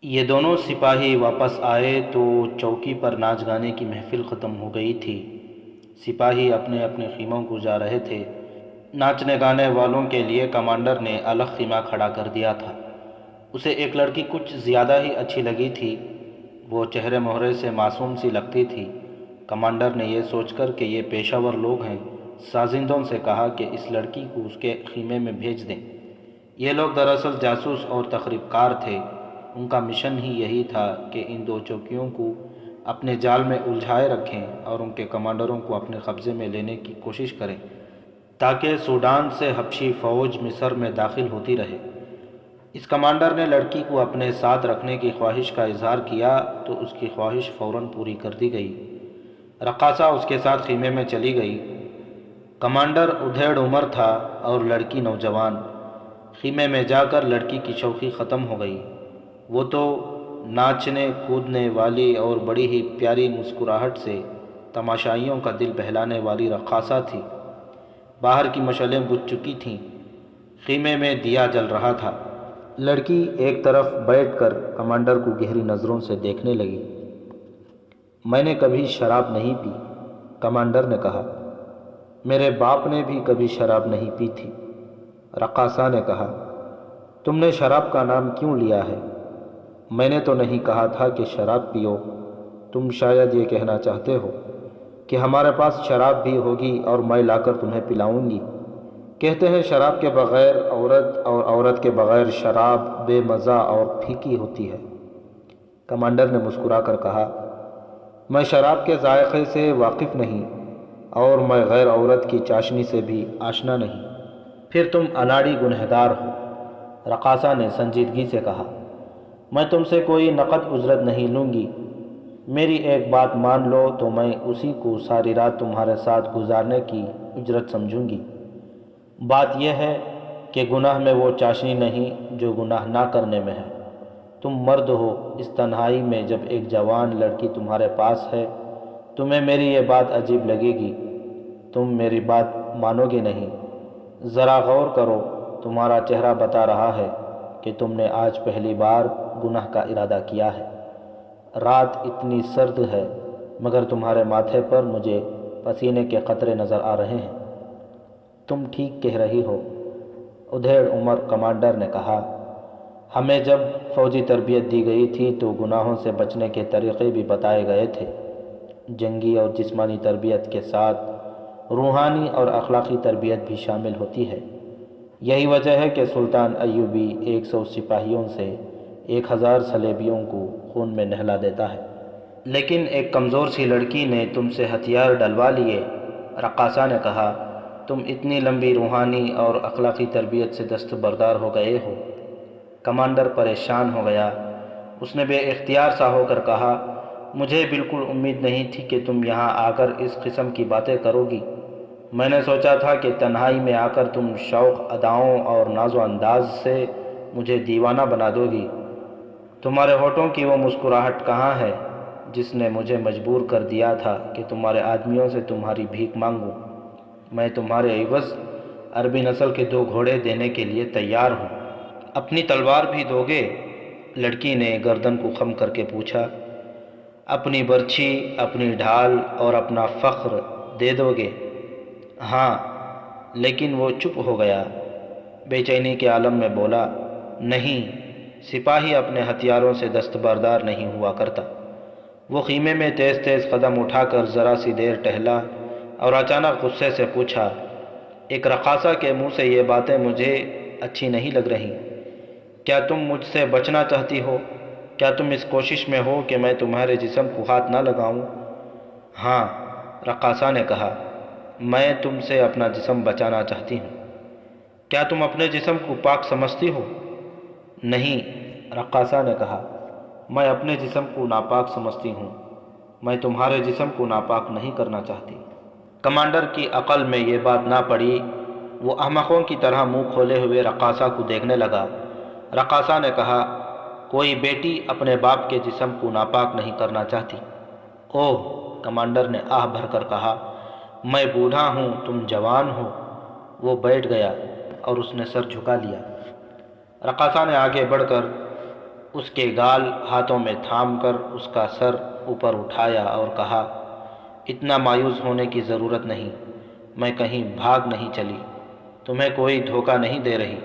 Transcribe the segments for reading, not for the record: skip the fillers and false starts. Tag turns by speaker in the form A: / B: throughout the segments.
A: یہ دونوں سپاہی واپس آئے تو چوکی پر ناچ گانے کی محفل ختم ہو گئی تھی۔ سپاہی اپنے اپنے خیموں کو جا رہے تھے۔ ناچنے گانے والوں کے لیے کمانڈر نے الگ خیمہ کھڑا کر دیا تھا۔ اسے ایک لڑکی کچھ زیادہ ہی اچھی لگی تھی۔ وہ چہرے مہرے سے معصوم سی لگتی تھی۔ کمانڈر نے یہ سوچ کر کہ یہ پیشہ ور لوگ ہیں، سازندوں سے کہا کہ اس لڑکی کو اس کے خیمے میں بھیج دیں۔ یہ لوگ دراصل جاسوس اور تخریب کار تھے۔ ان کا مشن ہی یہی تھا کہ ان دو چوکیوں کو اپنے جال میں الجھائے رکھیں اور ان کے کمانڈروں کو اپنے قبضے میں لینے کی کوشش کریں تاکہ سوڈان سے حبشی فوج مصر میں داخل ہوتی رہے۔ اس کمانڈر نے لڑکی کو اپنے ساتھ رکھنے کی خواہش کا اظہار کیا تو اس کی خواہش فوراً پوری کر دی گئی۔ رقاصہ اس کے ساتھ خیمے میں چلی گئی۔ کمانڈر ادھیڑ عمر تھا اور لڑکی نوجوان۔ خیمے میں جا کر لڑکی کی شوخی ختم ہو گئی۔ وہ تو ناچنے کودنے والی اور بڑی ہی پیاری مسکراہٹ سے تماشائیوں کا دل بہلانے والی رقاصہ تھی۔ باہر کی مشعلیں بجھ چکی تھیں۔ خیمے میں دیا جل رہا تھا۔ لڑکی ایک طرف بیٹھ کر کمانڈر کو گہری نظروں سے دیکھنے لگی۔ میں نے کبھی شراب نہیں پی، کمانڈر نے کہا۔ میرے باپ نے بھی کبھی شراب نہیں پی تھی، رقاصہ نے کہا۔ تم نے شراب کا نام کیوں لیا ہے؟ میں نے تو نہیں کہا تھا کہ شراب پیو۔ تم شاید یہ کہنا چاہتے ہو کہ ہمارے پاس شراب بھی ہوگی اور میں لا کر تمہیں پلاؤں گی۔ کہتے ہیں شراب کے بغیر عورت اور عورت کے بغیر شراب بے مزہ اور پھیکی ہوتی ہے، کمانڈر نے مسکرا کر کہا۔ میں شراب کے ذائقے سے واقف نہیں اور میں غیر عورت کی چاشنی سے بھی آشنا نہیں۔ پھر تم اناڑی گنہگار ہو، رقاصہ نے سنجیدگی سے کہا۔ میں تم سے کوئی نقد اجرت نہیں لوں گی۔ میری ایک بات مان لو تو میں اسی کو ساری رات تمہارے ساتھ گزارنے کی اجرت سمجھوں گی۔ بات یہ ہے کہ گناہ میں وہ چاشنی نہیں جو گناہ نہ کرنے میں ہے۔ تم مرد ہو، اس تنہائی میں جب ایک جوان لڑکی تمہارے پاس ہے، تمہیں میری یہ بات عجیب لگے گی۔ تم میری بات مانو گے نہیں۔ ذرا غور کرو، تمہارا چہرہ بتا رہا ہے کہ تم نے آج پہلی بار گناہ کا ارادہ کیا ہے۔ رات اتنی سرد ہے مگر تمہارے ماتھے پر مجھے پسینے کے قطرے نظر آ رہے ہیں۔ تم ٹھیک کہہ رہی ہو، ادھیڑ عمر کمانڈر نے کہا۔ ہمیں جب فوجی تربیت دی گئی تھی تو گناہوں سے بچنے کے طریقے بھی بتائے گئے تھے۔ جنگی اور جسمانی تربیت کے ساتھ روحانی اور اخلاقی تربیت بھی شامل ہوتی ہے۔ یہی وجہ ہے کہ سلطان ایوبی 100 سپاہیوں سے 1000 صلیبیوں کو خون میں نہلا دیتا ہے۔ لیکن ایک کمزور سی لڑکی نے تم سے ہتھیار ڈلوا لیے، رقاصہ نے کہا۔ تم اتنی لمبی روحانی اور اخلاقی تربیت سے دستبردار ہو گئے ہو۔ کمانڈر پریشان ہو گیا۔ اس نے بے اختیار سا ہو کر کہا، مجھے بالکل امید نہیں تھی کہ تم یہاں آ کر اس قسم کی باتیں کرو گی۔ میں نے سوچا تھا کہ تنہائی میں آ کر تم شوق اداؤں اور ناز و انداز سے مجھے دیوانہ بنا دو گی۔ تمہارے ہونٹوں کی وہ مسکراہٹ کہاں ہے جس نے مجھے مجبور کر دیا تھا کہ تمہارے آدمیوں سے تمہاری بھیک مانگوں؟ میں تمہارے عوض عربی نسل کے 2 گھوڑے دینے کے لیے تیار ہوں۔ اپنی تلوار بھی دو گے؟ لڑکی نے گردن کو خم کر کے پوچھا۔ اپنی برچھی، اپنی ڈھال اور اپنا فخر دے دو گے؟ ہاں، لیکن وہ چپ ہو گیا، بے چینی کے عالم میں بولا، نہیں، سپاہی اپنے ہتھیاروں سے دستبردار نہیں ہوا کرتا۔ وہ خیمے میں تیز تیز قدم اٹھا کر ذرا سی دیر ٹہلا اور اچانک غصے سے پوچھا، ایک رقاصہ کے منہ سے یہ باتیں مجھے اچھی نہیں لگ رہی۔ کیا تم مجھ سے بچنا چاہتی ہو؟ کیا تم اس کوشش میں ہو کہ میں تمہارے جسم کو ہاتھ نہ لگاؤں؟ ہاں، رقاصہ نے کہا، میں تم سے اپنا جسم بچانا چاہتی ہوں۔ کیا تم اپنے جسم کو پاک سمجھتی ہو؟ نہیں، رقاصہ نے کہا، میں اپنے جسم کو ناپاک سمجھتی ہوں۔ میں تمہارے جسم کو ناپاک نہیں کرنا چاہتی۔ کمانڈر کی عقل میں یہ بات نہ پڑی۔ وہ احمقوں کی طرح منہ کھولے ہوئے رقاصہ کو دیکھنے لگا۔ رقاصہ نے کہا، کوئی بیٹی اپنے باپ کے جسم کو ناپاک نہیں کرنا چاہتی۔ اوہ، کمانڈر نے آہ بھر کر کہا، میں بوڑھا ہوں، تم جوان ہو۔ وہ بیٹھ گیا اور اس نے سر جھکا لیا۔ رقاصہ نے آگے بڑھ کر اس کے گال ہاتھوں میں تھام کر اس کا سر اوپر اٹھایا اور کہا، اتنا مایوس ہونے کی ضرورت نہیں، میں کہیں بھاگ نہیں چلی، تمہیں کوئی دھوکہ نہیں دے رہی۔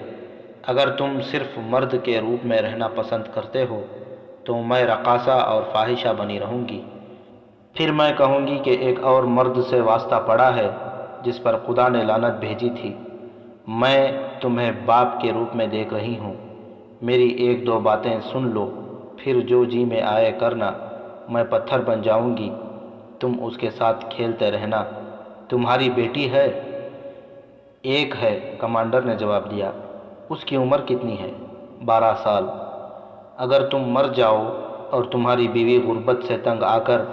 A: اگر تم صرف مرد کے روپ میں رہنا پسند کرتے ہو تو میں رقاصہ اور فاحشہ بنی رہوں گی، پھر میں کہوں گی کہ ایک اور مرد سے واسطہ پڑا ہے جس پر خدا نے لعنت بھیجی تھی۔ میں تمہیں باپ کے روپ میں دیکھ رہی ہوں، میری ایک دو باتیں سن لو، پھر جو جی میں آئے کرنا، میں پتھر بن جاؤں گی، تم اس کے ساتھ کھیلتے رہنا۔ تمہاری بیٹی ہے؟ ایک ہے، کمانڈر نے جواب دیا۔ اس کی عمر کتنی ہے؟ 12 سال۔ اگر تم مر جاؤ اور تمہاری بیوی غربت سے تنگ آ کر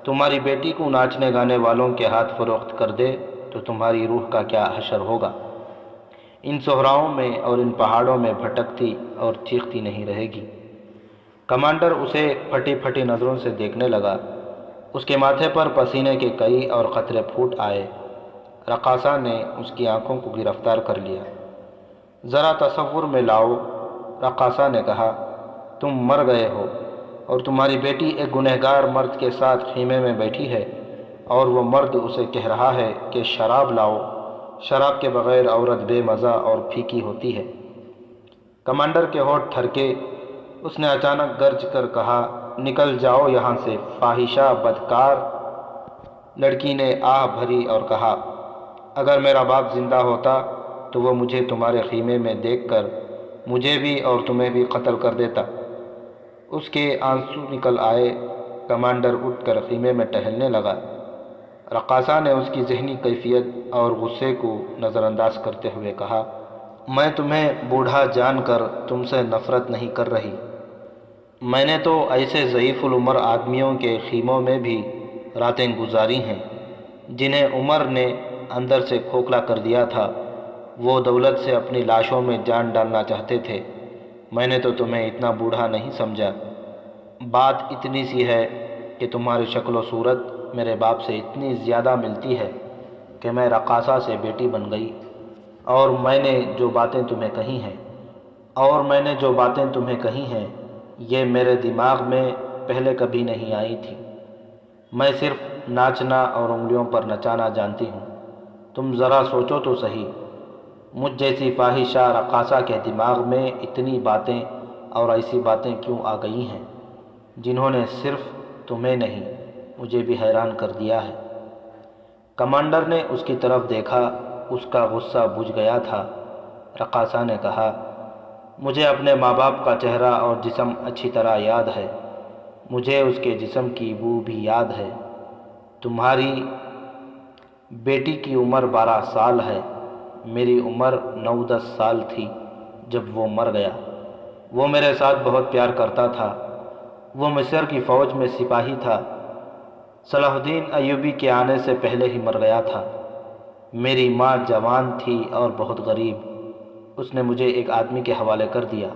A: تمہاری بیٹی کو ناچنے گانے والوں کے ہاتھ فروخت کر دے تو تمہاری روح کا کیا حشر ہوگا؟ ان صحراؤں میں اور ان پہاڑوں میں بھٹکتی اور چیختی نہیں رہے گی۔ کمانڈر اسے پھٹی پھٹی نظروں سے دیکھنے لگا۔ اس کے ماتھے پر پسینے کے کئی اور قطرے پھوٹ آئے۔ رقاصہ نے اس کی آنکھوں کو گرفتار کر لیا۔ ذرا تصور میں لاؤ، رقاصہ نے کہا، تم مر گئے ہو اور تمہاری بیٹی ایک گنہگار مرد کے ساتھ خیمے میں بیٹھی ہے اور وہ مرد اسے کہہ رہا ہے کہ شراب لاؤ، شراب کے بغیر عورت بے مزہ اور پھیکی ہوتی ہے۔ کمانڈر کے ہونٹ تھرکے۔ اس نے اچانک گرج کر کہا، نکل جاؤ یہاں سے، فاحشہ بدکار۔ لڑکی نے آہ بھری اور کہا، اگر میرا باپ زندہ ہوتا تو وہ مجھے تمہارے خیمے میں دیکھ کر مجھے بھی اور تمہیں بھی قتل کر دیتا۔ اس کے آنسو نکل آئے۔ کمانڈر اٹھ کر خیمے میں ٹہلنے لگا۔ رقاصہ نے اس کی ذہنی کیفیت اور غصے کو نظر انداز کرتے ہوئے کہا، میں تمہیں بوڑھا جان کر تم سے نفرت نہیں کر رہی، میں نے تو ایسے ضعیف العمر آدمیوں کے خیموں میں بھی راتیں گزاری ہیں جنہیں عمر نے اندر سے کھوکھلا کر دیا تھا۔ وہ دولت سے اپنی لاشوں میں جان ڈالنا چاہتے تھے۔ میں نے تو تمہیں اتنا بوڑھا نہیں سمجھا۔ بات اتنی سی ہے کہ تمہاری شکل و صورت میرے باپ سے اتنی زیادہ ملتی ہے کہ میں رقاصہ سے بیٹی بن گئی، اور میں نے جو باتیں تمہیں کہی ہیں یہ میرے دماغ میں پہلے کبھی نہیں آئی تھی۔ میں صرف ناچنا اور انگلیوں پر نچانا جانتی ہوں۔ تم ذرا سوچو تو صحیح، مجھ جیسی فاحشہ رقاصہ کے دماغ میں اتنی باتیں اور ایسی باتیں کیوں آ گئی ہیں جنہوں نے صرف تمہیں نہیں مجھے بھی حیران کر دیا ہے۔ کمانڈر نے اس کی طرف دیکھا، اس کا غصہ بجھ گیا تھا۔ رقاصہ نے کہا، مجھے اپنے ماں باپ کا چہرہ اور جسم اچھی طرح یاد ہے، مجھے اس کے جسم کی بو بھی یاد ہے۔ تمہاری بیٹی کی عمر 12 سال ہے، میری عمر 9-10 سال تھی جب وہ مر گیا۔ وہ میرے ساتھ بہت پیار کرتا تھا۔ وہ مصر کی فوج میں سپاہی تھا۔ صلاح الدین ایوبی کے آنے سے پہلے ہی مر گیا تھا۔ میری ماں جوان تھی اور بہت غریب، اس نے مجھے ایک آدمی کے حوالے کر دیا۔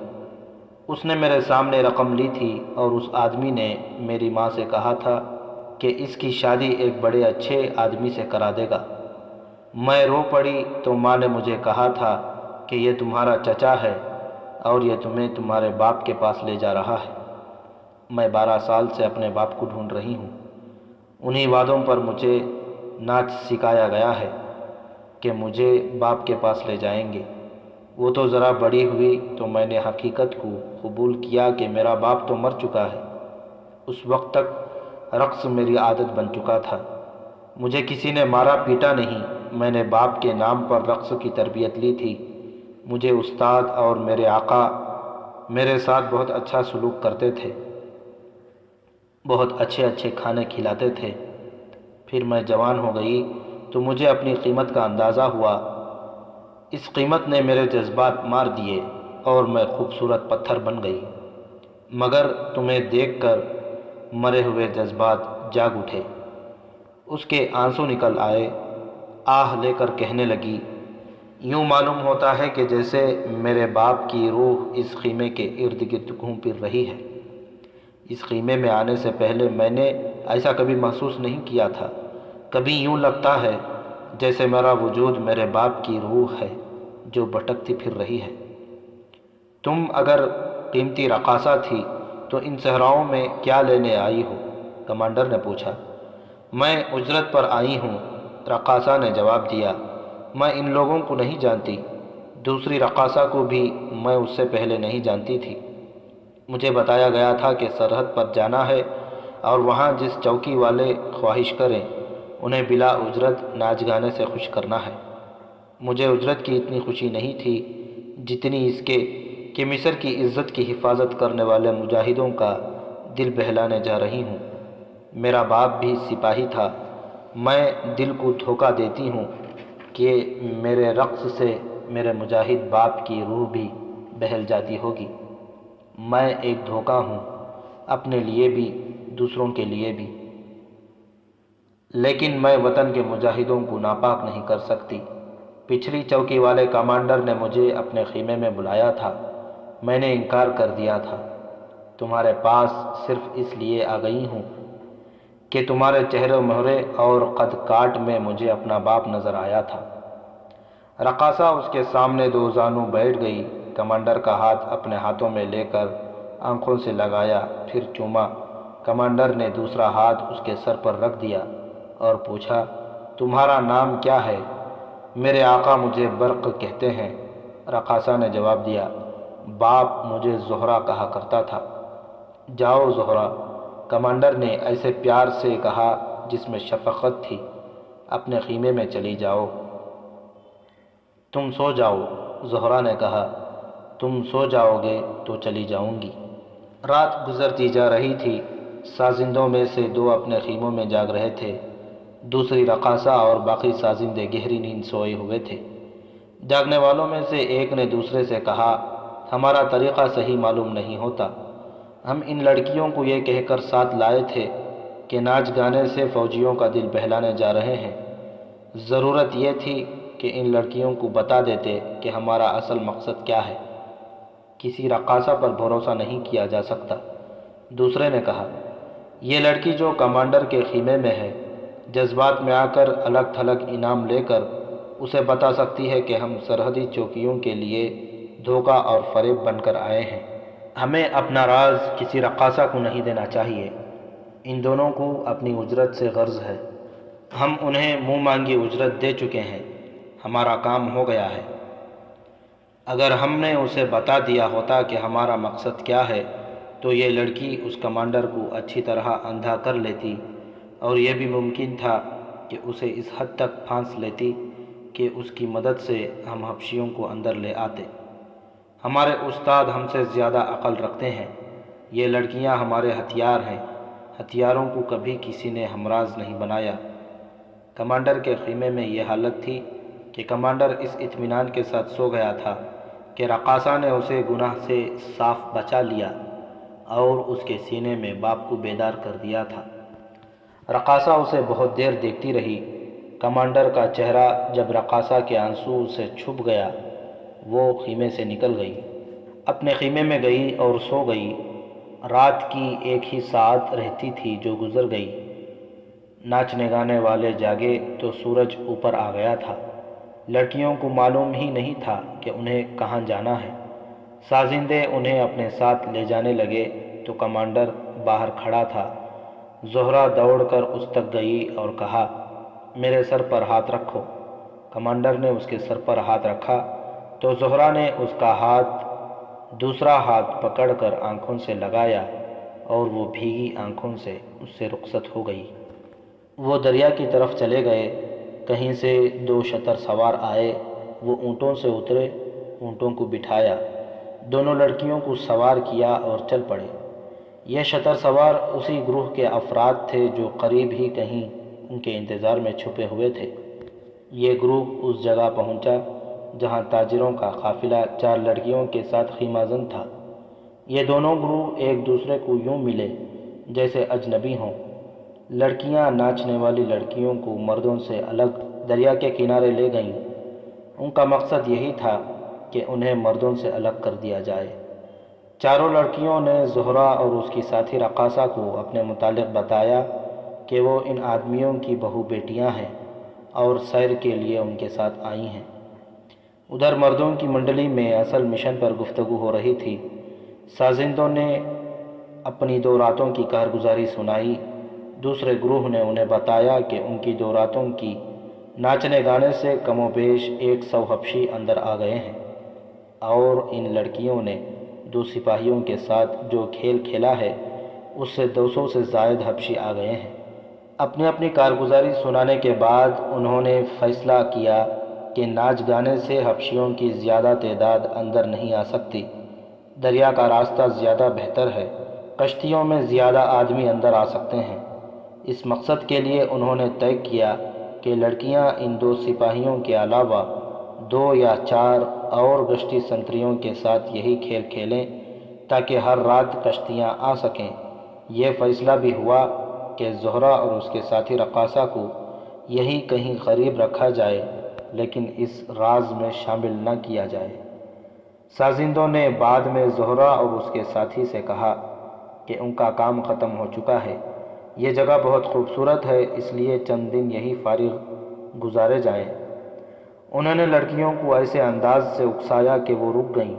A: اس نے میرے سامنے رقم لی تھی اور اس آدمی نے میری ماں سے کہا تھا کہ اس کی شادی ایک بڑے اچھے آدمی سے کرا دے گا۔ میں رو پڑی تو ماں نے مجھے کہا تھا کہ یہ تمہارا چچا ہے اور یہ تمہیں تمہارے باپ کے پاس لے جا رہا ہے۔ میں 12 سال سے اپنے باپ کو ڈھونڈ رہی ہوں۔ انہی وعدوں پر مجھے ناچ سکھایا گیا ہے کہ مجھے باپ کے پاس لے جائیں گے۔ وہ تو ذرا بڑی ہوئی تو میں نے حقیقت کو قبول کیا کہ میرا باپ تو مر چکا ہے۔ اس وقت تک رقص میری عادت بن چکا تھا۔ مجھے کسی نے مارا پیٹا نہیں، میں نے باپ کے نام پر رقص کی تربیت لی تھی۔ مجھے استاد اور میرے آقا میرے ساتھ بہت اچھا سلوک کرتے تھے، بہت اچھے اچھے کھانے کھلاتے تھے۔ پھر میں جوان ہو گئی تو مجھے اپنی قیمت کا اندازہ ہوا۔ اس قیمت نے میرے جذبات مار دیے اور میں خوبصورت پتھر بن گئی، مگر تمہیں دیکھ کر مرے ہوئے جذبات جاگ اٹھے۔ اس کے آنسو نکل آئے۔ آہ لے کر کہنے لگی، یوں معلوم ہوتا ہے کہ جیسے میرے باپ کی روح اس خیمے کے ارد گرد گھوم پھر رہی ہے۔ اس خیمے میں آنے سے پہلے میں نے ایسا کبھی محسوس نہیں کیا تھا۔ کبھی یوں لگتا ہے جیسے میرا وجود میرے باپ کی روح ہے جو بھٹکتی پھر رہی ہے۔ تم اگر قیمتی رقاصہ تھی تو ان صحراؤں میں کیا لینے آئی ہو؟ کمانڈر نے پوچھا۔ میں اجرت پر آئی ہوں، رقاصہ نے جواب دیا۔ میں ان لوگوں کو نہیں جانتی، دوسری رقاصہ کو بھی میں اس سے پہلے نہیں جانتی تھی۔ مجھے بتایا گیا تھا کہ سرحد پر جانا ہے اور وہاں جس چوکی والے خواہش کریں انہیں بلا اجرت ناچ گانے سے خوش کرنا ہے۔ مجھے اجرت کی اتنی خوشی نہیں تھی جتنی اس کے کہ مصر کی عزت کی حفاظت کرنے والے مجاہدوں کا دل بہلانے جا رہی ہوں۔ میرا باپ بھی سپاہی تھا، میں دل کو دھوکہ دیتی ہوں کہ میرے رقص سے میرے مجاہد باپ کی روح بھی بہل جاتی ہوگی۔ میں ایک دھوکہ ہوں، اپنے لیے بھی دوسروں کے لیے بھی، لیکن میں وطن کے مجاہدوں کو ناپاک نہیں کر سکتی۔ پچھلی چوکی والے کمانڈر نے مجھے اپنے خیمے میں بلایا تھا، میں نے انکار کر دیا تھا۔ تمہارے پاس صرف اس لیے آ گئی ہوں کہ تمہارے چہرے مہرے اور قد کاٹ میں مجھے اپنا باپ نظر آیا تھا۔ رقاصہ اس کے سامنے دو زانوں بیٹھ گئی، کمانڈر کا ہاتھ اپنے ہاتھوں میں لے کر آنکھوں سے لگایا، پھر چوما۔ کمانڈر نے دوسرا ہاتھ اس کے سر پر رکھ دیا اور پوچھا، تمہارا نام کیا ہے؟ میرے آقا مجھے برق کہتے ہیں، رقاصہ نے جواب دیا۔ باپ مجھے زہرہ کہا کرتا تھا۔ جاؤ زہرہ، کمانڈر نے ایسے پیار سے کہا جس میں شفقت تھی، اپنے خیمے میں چلی جاؤ۔ تم سو جاؤ، زہرہ نے کہا۔ تم سو جاؤ گے تو چلی جاؤں گی۔ رات گزرتی جا رہی تھی، سازندوں میں سے دو اپنے خیموں میں جاگ رہے تھے، دوسری رقاصہ اور باقی سازندے گہری نیند سوئے ہوئے تھے۔ جاگنے والوں میں سے ایک نے دوسرے سے کہا، ہمارا طریقہ صحیح معلوم نہیں ہوتا، ہم ان لڑکیوں کو یہ کہہ کر ساتھ لائے تھے کہ ناچ گانے سے فوجیوں کا دل بہلانے جا رہے ہیں، ضرورت یہ تھی کہ ان لڑکیوں کو بتا دیتے کہ ہمارا اصل مقصد کیا ہے۔ کسی رقاصہ پر بھروسہ نہیں کیا جا سکتا، دوسرے نے کہا۔ یہ لڑکی جو کمانڈر کے خیمے میں ہے، جذبات میں آ کر الگ تھلگ انعام لے کر اسے بتا سکتی ہے کہ ہم سرحدی چوکیوں کے لیے دھوکہ اور فریب بن کر آئے ہیں۔ ہمیں اپنا راز کسی رقاصہ کو نہیں دینا چاہیے۔ ان دونوں کو اپنی اجرت سے غرض ہے، ہم انہیں منہ مانگی اجرت دے چکے ہیں، ہمارا کام ہو گیا ہے۔ اگر ہم نے اسے بتا دیا ہوتا کہ ہمارا مقصد کیا ہے تو یہ لڑکی اس کمانڈر کو اچھی طرح اندھا کر لیتی، اور یہ بھی ممکن تھا کہ اسے اس حد تک پھانس لیتی کہ اس کی مدد سے ہم حبشیوں کو اندر لے آتے۔ ہمارے استاد ہم سے زیادہ عقل رکھتے ہیں، یہ لڑکیاں ہمارے ہتھیار ہیں، ہتھیاروں کو کبھی کسی نے ہمراز نہیں بنایا۔ کمانڈر کے خیمے میں یہ حالت تھی کہ کمانڈر اس اطمینان کے ساتھ سو گیا تھا کہ رقاصہ نے اسے گناہ سے صاف بچا لیا اور اس کے سینے میں باپ کو بیدار کر دیا تھا۔ رقاصہ اسے بہت دیر دیکھتی رہی۔ کمانڈر کا چہرہ جب رقاصہ کے آنسو سے چھپ گیا، وہ خیمے سے نکل گئی، اپنے خیمے میں گئی اور سو گئی۔ رات کی ایک ہی ساعت رہتی تھی جو گزر گئی۔ ناچنے گانے والے جاگے تو سورج اوپر آ گیا تھا۔ لڑکیوں کو معلوم ہی نہیں تھا کہ انہیں کہاں جانا ہے۔ سازندے انہیں اپنے ساتھ لے جانے لگے تو کمانڈر باہر کھڑا تھا۔ زہرہ دوڑ کر اس تک گئی اور کہا، میرے سر پر ہاتھ رکھو۔ کمانڈر نے اس کے سر پر ہاتھ رکھا تو زہرہ نے اس کا دوسرا ہاتھ پکڑ کر آنکھوں سے لگایا اور وہ بھیگی آنکھوں سے اس سے رخصت ہو گئی۔ وہ دریا کی طرف چلے گئے۔ کہیں سے دو شتر سوار آئے، وہ اونٹوں سے اترے، اونٹوں کو بٹھایا، دونوں لڑکیوں کو سوار کیا اور چل پڑے۔ یہ شتر سوار اسی گروہ کے افراد تھے جو قریب ہی کہیں ان کے انتظار میں چھپے ہوئے تھے۔ یہ گروہ اس جگہ پہنچا جہاں تاجروں کا قافلہ 4 لڑکیوں کے ساتھ خیمہ زن تھا۔ یہ دونوں گروہ ایک دوسرے کو یوں ملے جیسے اجنبی ہوں۔ لڑکیاں ناچنے والی لڑکیوں کو مردوں سے الگ دریا کے کنارے لے گئیں۔ ان کا مقصد یہی تھا کہ انہیں مردوں سے الگ کر دیا جائے۔ چاروں لڑکیوں نے زہرہ اور اس کی ساتھی رقاصہ کو اپنے متعلق بتایا کہ وہ ان آدمیوں کی بہو بیٹیاں ہیں اور سیر کے لیے ان کے ساتھ آئی ہیں۔ ادھر مردوں کی منڈلی میں اصل مشن پر گفتگو ہو رہی تھی۔ سازندوں نے اپنی 2 راتوں کی کارگزاری سنائی۔ دوسرے گروہ نے انہیں بتایا کہ ان کی 2 راتوں کی ناچنے گانے سے کم و بیش 100 حبشی اندر آ گئے ہیں، اور ان لڑکیوں نے 2 سپاہیوں کے ساتھ جو کھیل کھیلا ہے اس سے 200 سے زائد حبشی آ گئے ہیں۔ اپنی اپنی کارگزاری سنانے کے بعد انہوں نے فیصلہ کیا کہ ناچ گانے سے حبشیوں کی زیادہ تعداد اندر نہیں آ سکتی، دریا کا راستہ زیادہ بہتر ہے، کشتیوں میں زیادہ آدمی اندر آ سکتے ہیں۔ اس مقصد کے لیے انہوں نے طے کیا کہ لڑکیاں ان 2 سپاہیوں کے علاوہ 2 یا 4 اور گشتی سنتریوں کے ساتھ یہی کھیل کھیلیں تاکہ ہر رات کشتیاں آ سکیں۔ یہ فیصلہ بھی ہوا کہ زہرہ اور اس کے ساتھی رقاصہ کو یہی کہیں قریب رکھا جائے، لیکن اس راز میں شامل نہ کیا جائے۔ سازندوں نے بعد میں زہرہ اور اس کے ساتھی سے کہا کہ ان کا کام ختم ہو چکا ہے، یہ جگہ بہت خوبصورت ہے، اس لیے چند دن یہی فارغ گزارے جائیں۔ انہوں نے لڑکیوں کو ایسے انداز سے اکسایا کہ وہ رک گئیں۔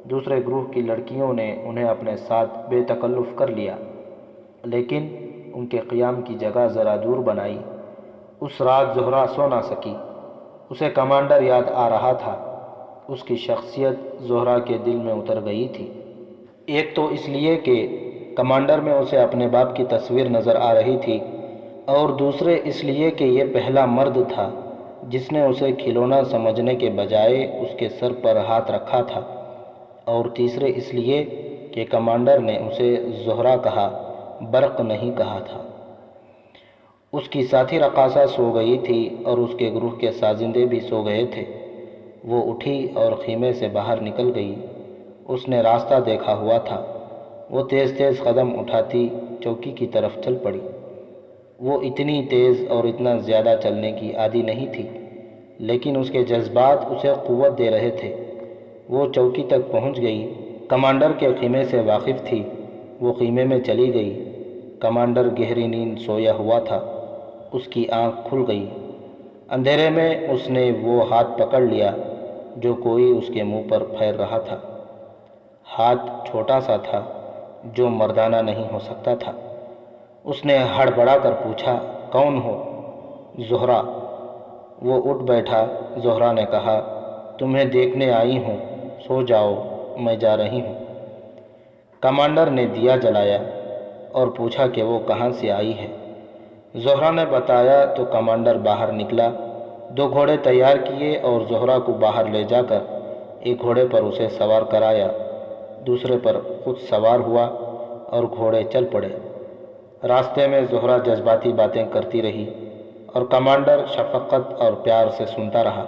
A: دوسرے گروہ کی لڑکیوں نے انہیں اپنے ساتھ بے تکلف کر لیا، لیکن ان کے قیام کی جگہ ذرا دور بنائی۔ اس رات زہرہ سو نہ سکی، اسے کمانڈر یاد آ رہا تھا۔ اس کی شخصیت زہرہ کے دل میں اتر گئی تھی، ایک تو اس لیے کہ کمانڈر میں اسے اپنے باپ کی تصویر نظر آ رہی تھی، اور دوسرے اس لیے کہ یہ پہلا مرد تھا جس نے اسے کھلونا سمجھنے کے بجائے اس کے سر پر ہاتھ رکھا تھا، اور تیسرے اس لیے کہ کمانڈر نے اسے زہرہ کہا، برق نہیں کہا تھا۔ اس کی ساتھی رقاصہ سو گئی تھی اور اس کے گروہ کے سازندے بھی سو گئے تھے۔ وہ اٹھی اور خیمے سے باہر نکل گئی۔ اس نے راستہ دیکھا ہوا تھا۔ وہ تیز تیز قدم اٹھاتی چوکی کی طرف چل پڑی۔ وہ اتنی تیز اور اتنا زیادہ چلنے کی عادی نہیں تھی، لیکن اس کے جذبات اسے قوت دے رہے تھے۔ وہ چوکی تک پہنچ گئی۔ کمانڈر کے خیمے سے واقف تھی۔ وہ خیمے میں چلی گئی۔ کمانڈر گہری نیند سویا ہوا تھا۔ اس کی آنکھ کھل گئی۔ اندھیرے میں اس نے وہ ہاتھ پکڑ لیا جو کوئی اس کے منہ پر پھیر رہا تھا۔ ہاتھ چھوٹا سا تھا جو مردانہ نہیں ہو سکتا تھا۔ اس نے ہڑبڑا کر پوچھا، کون ہو؟ زہرہ۔ وہ اٹھ بیٹھا۔ زہرہ نے کہا، تمہیں دیکھنے آئی ہوں، سو جاؤ، میں جا رہی ہوں۔ کمانڈر نے دیا جلایا اور پوچھا کہ وہ کہاں سے آئی ہے۔ زہرہ نے بتایا تو کمانڈر باہر نکلا، 2 گھوڑے تیار کیے اور زہرہ کو باہر لے جا کر ایک گھوڑے پر اسے سوار کرایا، دوسرے پر خود سوار ہوا اور گھوڑے چل پڑے۔ راستے میں زہرہ جذباتی باتیں کرتی رہی اور کمانڈر شفقت اور پیار سے سنتا رہا۔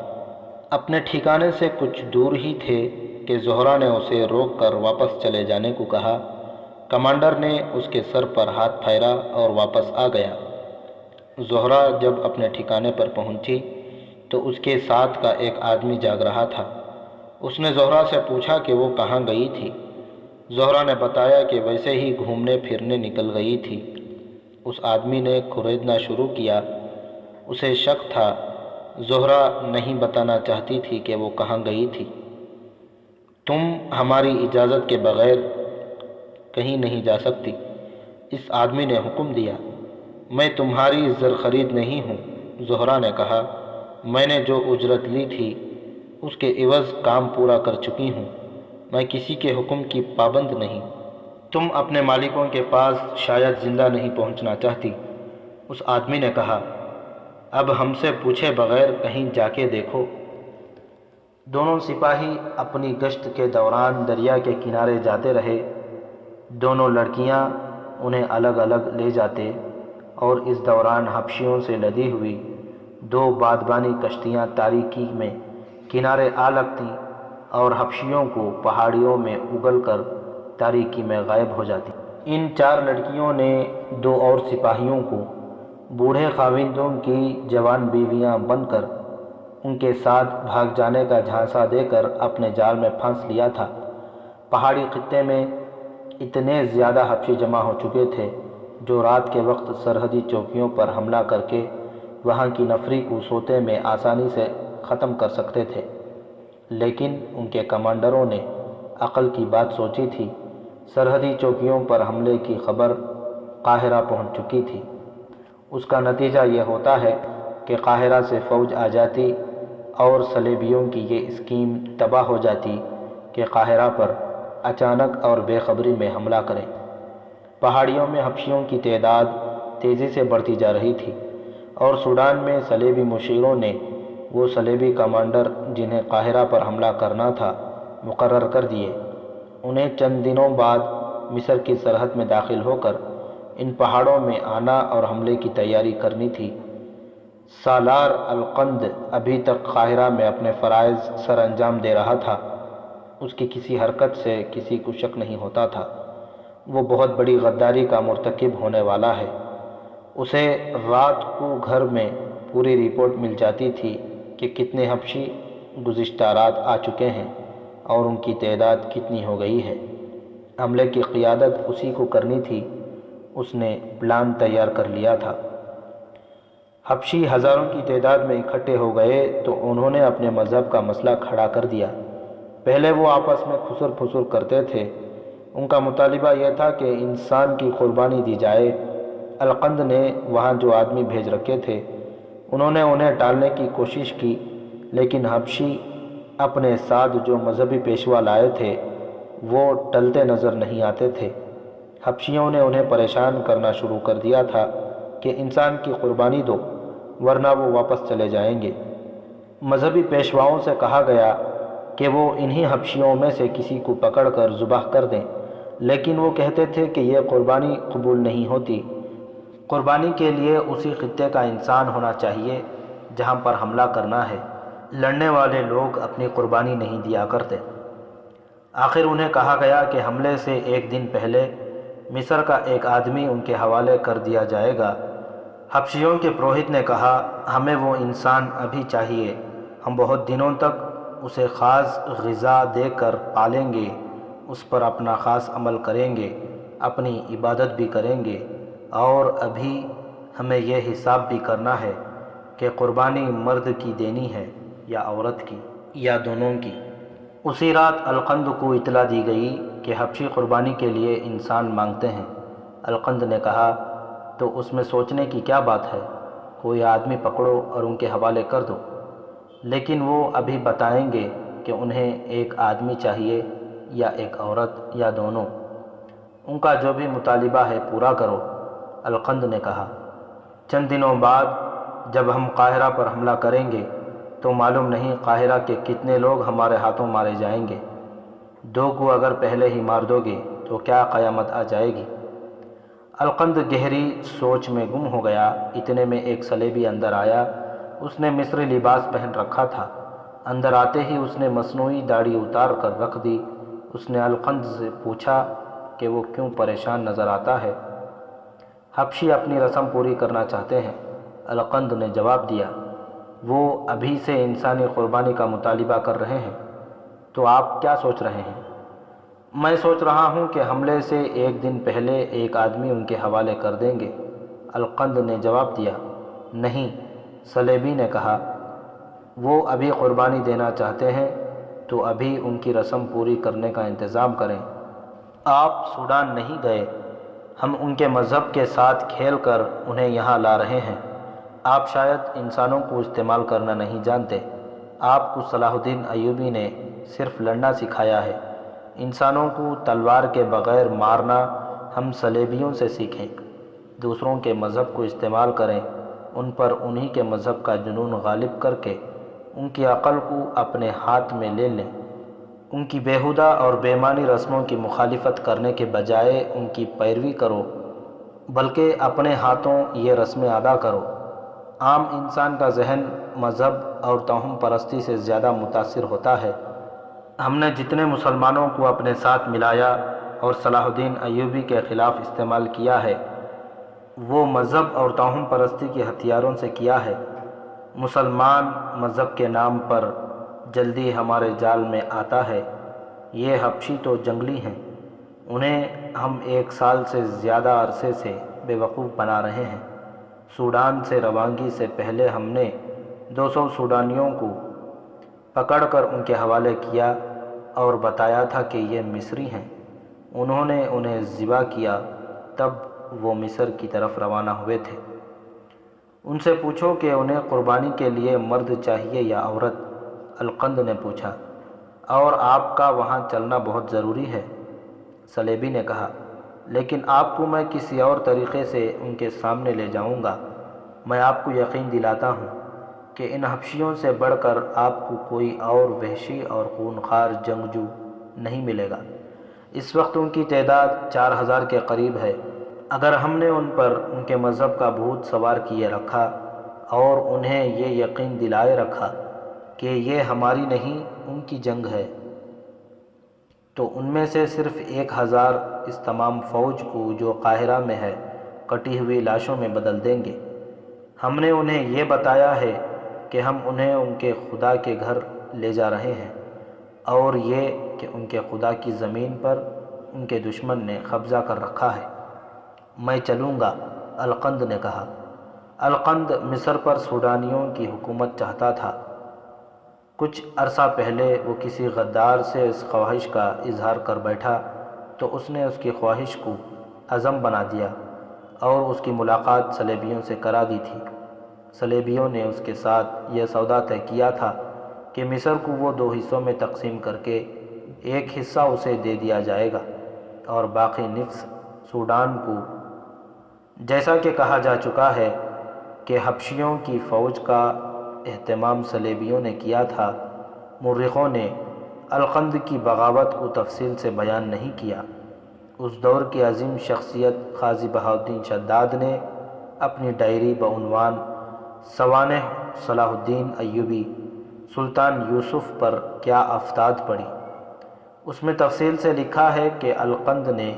A: اپنے ٹھکانے سے کچھ دور ہی تھے کہ زہرہ نے اسے روک کر واپس چلے جانے کو کہا۔ کمانڈر نے اس کے سر پر ہاتھ پھیرا اور واپس آ گیا۔ زہرہ جب اپنے ٹھکانے پر پہنچی تو اس کے ساتھ کا ایک آدمی جاگ رہا تھا۔ اس نے زہرہ سے پوچھا کہ وہ کہاں گئی تھی۔ زہرہ نے بتایا کہ ویسے ہی گھومنے پھرنے نکل گئی تھی۔ اس آدمی نے کھریدنا شروع کیا۔ اسے شک تھا، زہرہ نہیں بتانا چاہتی تھی کہ وہ کہاں گئی تھی۔ تم ہماری اجازت کے بغیر کہیں نہیں جا سکتی، اس آدمی نے حکم دیا۔ میں تمہاری زر خرید نہیں ہوں، زہرہ نے کہا۔ میں نے جو اجرت لی تھی اس کے عوض کام پورا کر چکی ہوں، میں کسی کے حکم کی پابند نہیں۔ تم اپنے مالکوں کے پاس شاید زندہ نہیں پہنچنا چاہتی، اس آدمی نے کہا۔ اب ہم سے پوچھے بغیر کہیں جا کے دیکھو۔ دونوں سپاہی اپنی گشت کے دوران دریا کے کنارے جاتے رہے۔ دونوں لڑکیاں انہیں الگ الگ لے جاتے اور اس دوران حبشیوں سے لدی ہوئی 2 بادبانی کشتیاں تاریکی میں کنارے آ لگتیں اور حبشیوں کو پہاڑیوں میں اگل کر تاریکی میں غائب ہو جاتی۔ ان 4 لڑکیوں نے 2 اور سپاہیوں کو بوڑھے خاوندوں کی جوان بیویاں بن کر ان کے ساتھ بھاگ جانے کا جھانسا دے کر اپنے جال میں پھانس لیا تھا۔ پہاڑی خطے میں اتنے زیادہ حبشی جمع ہو چکے تھے جو رات کے وقت سرحدی چوکیوں پر حملہ کر کے وہاں کی نفری کو سوتے میں آسانی سے ختم کر سکتے تھے، لیکن ان کے کمانڈروں نے عقل کی بات سوچی تھی سرحدی چوکیوں پر حملے کی خبر قاہرہ پہنچ چکی تھی۔ اس کا نتیجہ یہ ہوتا ہے کہ قاہرہ سے فوج آ جاتی اور صلیبیوں کی یہ اسکیم تباہ ہو جاتی کہ قاہرہ پر اچانک اور بے خبری میں حملہ کریں۔ پہاڑیوں میں حبشیوں کی تعداد تیزی سے بڑھتی جا رہی تھی اور سوڈان میں صلیبی مشیروں نے وہ صلیبی کمانڈر جنہیں قاہرہ پر حملہ کرنا تھا مقرر کر دیے۔ انہیں چند دنوں بعد مصر کی سرحد میں داخل ہو کر ان پہاڑوں میں آنا اور حملے کی تیاری کرنی تھی۔ سالار القند ابھی تک قاہرہ میں اپنے فرائض سر انجام دے رہا تھا۔ اس کی کسی حرکت سے کسی کو شک نہیں ہوتا تھا۔ وہ بہت بڑی غداری کا مرتکب ہونے والا ہے۔ اسے رات کو گھر میں پوری رپورٹ مل جاتی تھی کہ کتنے حبشی گزشتہ رات آ چکے ہیں اور ان کی تعداد کتنی ہو گئی ہے۔ حملے کی قیادت اسی کو کرنی تھی۔ اس نے پلان تیار کر لیا تھا۔ حبشی ہزاروں کی تعداد میں اکٹھے ہو گئے تو انہوں نے اپنے مذہب کا مسئلہ کھڑا کر دیا۔ پہلے وہ آپس میں خسر پھسر کرتے تھے۔ ان کا مطالبہ یہ تھا کہ انسان کی قربانی دی جائے۔ القند نے وہاں جو آدمی بھیج رکھے تھے انہوں نے انہیں ٹالنے کی کوشش کی، لیکن حبشی اپنے ساتھ جو مذہبی پیشوا لائے تھے وہ ٹلتے نظر نہیں آتے تھے۔ حبشیوں نے انہیں پریشان کرنا شروع کر دیا تھا کہ انسان کی قربانی دو ورنہ وہ واپس چلے جائیں گے۔ مذہبی پیشواؤں سے کہا گیا کہ وہ انہی حبشیوں میں سے کسی کو پکڑ کر ذبح کر دیں، لیکن وہ کہتے تھے کہ یہ قربانی قبول نہیں ہوتی۔ قربانی کے لیے اسی خطے کا انسان ہونا چاہیے جہاں پر حملہ کرنا ہے۔ لڑنے والے لوگ اپنی قربانی نہیں دیا کرتے۔ آخر انہیں کہا گیا کہ حملے سے ایک دن پہلے مصر کا ایک آدمی ان کے حوالے کر دیا جائے گا۔ حبشیوں کے پروہت نے کہا، ہمیں وہ انسان ابھی چاہیے، ہم بہت دنوں تک اسے خاص غذا دے کر پالیں گے، اس پر اپنا خاص عمل کریں گے، اپنی عبادت بھی کریں گے، اور ابھی ہمیں یہ حساب بھی کرنا ہے کہ قربانی مرد کی دینی ہے یا عورت کی یا دونوں کی۔ اسی رات القند کو اطلاع دی گئی کہ حبشی قربانی کے لیے انسان مانگتے ہیں۔ القند نے کہا، تو اس میں سوچنے کی کیا بات ہے، کوئی آدمی پکڑو اور ان کے حوالے کر دو۔ لیکن وہ ابھی بتائیں گے کہ انہیں ایک آدمی چاہیے یا ایک عورت یا دونوں۔ ان کا جو بھی مطالبہ ہے پورا کرو، القند نے کہا۔ چند دنوں بعد جب ہم قاہرہ پر حملہ کریں گے تو معلوم نہیں قاہرہ کے کتنے لوگ ہمارے ہاتھوں مارے جائیں گے۔ 2 کو اگر پہلے ہی مار دو گے تو کیا قیامت آ جائے گی۔ القند گہری سوچ میں گم ہو گیا۔ اتنے میں ایک صلیبی اندر آیا۔ اس نے مصری لباس پہن رکھا تھا۔ اندر آتے ہی اس نے مصنوعی داڑھی اتار کر رکھ دی۔ اس نے القند سے پوچھا کہ وہ کیوں پریشان نظر آتا ہے۔ حبشی اپنی رسم پوری کرنا چاہتے ہیں، القند نے جواب دیا۔ وہ ابھی سے انسانی قربانی کا مطالبہ کر رہے ہیں، تو آپ کیا سوچ رہے ہیں؟ میں سوچ رہا ہوں کہ حملے سے ایک دن پہلے ایک آدمی ان کے حوالے کر دیں گے، القند نے جواب دیا۔ نہیں، صلیبی نے کہا، وہ ابھی قربانی دینا چاہتے ہیں تو ابھی ان کی رسم پوری کرنے کا انتظام کریں۔ آپ سوڈان نہیں گئے، ہم ان کے مذہب کے ساتھ کھیل کر انہیں یہاں لا رہے ہیں۔ آپ شاید انسانوں کو استعمال کرنا نہیں جانتے۔ آپ کو صلاح الدین ایوبی نے صرف لڑنا سکھایا ہے۔ انسانوں کو تلوار کے بغیر مارنا ہم صلیبیوں سے سیکھیں۔ دوسروں کے مذہب کو استعمال کریں، ان پر انہی کے مذہب کا جنون غالب کر کے ان کی عقل کو اپنے ہاتھ میں لے لیں۔ ان کی بیہودہ اور بے معنی رسموں کی مخالفت کرنے کے بجائے ان کی پیروی کرو، بلکہ اپنے ہاتھوں یہ رسمیں ادا کرو۔ عام انسان کا ذہن مذہب اور توہم پرستی سے زیادہ متاثر ہوتا ہے۔ ہم نے جتنے مسلمانوں کو اپنے ساتھ ملایا اور صلاح الدین ایوبی کے خلاف استعمال کیا ہے وہ مذہب اور توہم پرستی کے ہتھیاروں سے کیا ہے۔ مسلمان مذہب کے نام پر جلدی ہمارے جال میں آتا ہے۔ یہ حبشی تو جنگلی ہیں، انہیں ہم 1 سال سے زیادہ عرصے سے بے وقوف بنا رہے ہیں۔ سوڈان سے روانگی سے پہلے ہم نے 200 سوڈانیوں کو پکڑ کر ان کے حوالے کیا اور بتایا تھا کہ یہ مصری ہیں۔ انہوں نے انہیں ذبح کیا، تب وہ مصر کی طرف روانہ ہوئے تھے۔ ان سے پوچھو کہ انہیں قربانی کے لیے مرد چاہیے یا عورت؟ القند نے پوچھا، اور آپ کا وہاں چلنا بہت ضروری ہے؟ صلیبی نے کہا، لیکن آپ کو میں کسی اور طریقے سے ان کے سامنے لے جاؤں گا۔ میں آپ کو یقین دلاتا ہوں کہ ان حبشیوں سے بڑھ کر آپ کو کوئی اور وحشی اور خونخوار جنگجو نہیں ملے گا۔ اس وقت ان کی تعداد 4000 کے قریب ہے۔ اگر ہم نے ان پر ان کے مذہب کا بھوت سوار کیے رکھا اور انہیں یہ یقین دلائے رکھا کہ یہ ہماری نہیں ان کی جنگ ہے، تو ان میں سے صرف 1000 اس تمام فوج کو جو قاہرہ میں ہے کٹی ہوئی لاشوں میں بدل دیں گے۔ ہم نے انہیں یہ بتایا ہے کہ ہم انہیں ان کے خدا کے گھر لے جا رہے ہیں، اور یہ کہ ان کے خدا کی زمین پر ان کے دشمن نے قبضہ کر رکھا ہے۔ میں چلوں گا، القند نے کہا۔ القند مصر پر سوڈانیوں کی حکومت چاہتا تھا۔ کچھ عرصہ پہلے وہ کسی غدار سے اس خواہش کا اظہار کر بیٹھا تو اس نے اس کی خواہش کو عزم بنا دیا اور اس کی ملاقات صلیبیوں سے کرا دی تھی۔ صلیبیوں نے اس کے ساتھ یہ سودا طے کیا تھا کہ مصر کو وہ 2 حصوں میں تقسیم کر کے ایک حصہ اسے دے دیا جائے گا اور باقی نصف سوڈان کو۔ جیسا کہ کہا جا چکا ہے کہ حبشیوں کی فوج کا اہتمام صلیبیوں نے کیا تھا، مورخوں نے القند کی بغاوت کو تفصیل سے بیان نہیں کیا۔ اس دور کی عظیم شخصیت قاضی بہاؤالدین شداد نے اپنی ڈائری بعنوان سوانح صلاح الدین ایوبی سلطان یوسف پر کیا افتاد پڑی، اس میں تفصیل سے لکھا ہے کہ القند نے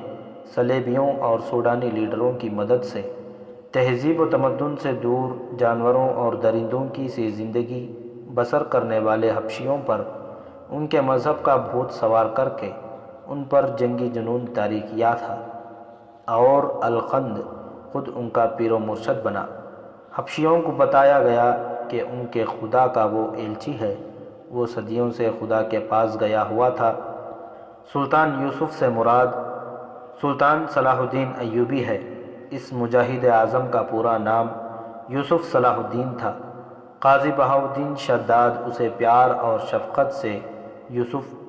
A: صلیبیوں اور سوڈانی لیڈروں کی مدد سے تہذیب و تمدن سے دور جانوروں اور درندوں کی سی زندگی بسر کرنے والے حبشیوں پر ان کے مذہب کا بھوت سوار کر کے ان پر جنگی جنون طاری کیا تھا، اور القند خود ان کا پیر و مرشد بنا۔ حبشیوں کو بتایا گیا کہ ان کے خدا کا وہ ایلچی ہے، وہ صدیوں سے خدا کے پاس گیا ہوا تھا۔ سلطان یوسف سے مراد سلطان صلاح الدین ایوبی ہے۔ اس مجاہد اعظم کا پورا نام یوسف صلاح الدین تھا۔ قاضی بہاؤالدین شداد اسے پیار اور شفقت سے یوسف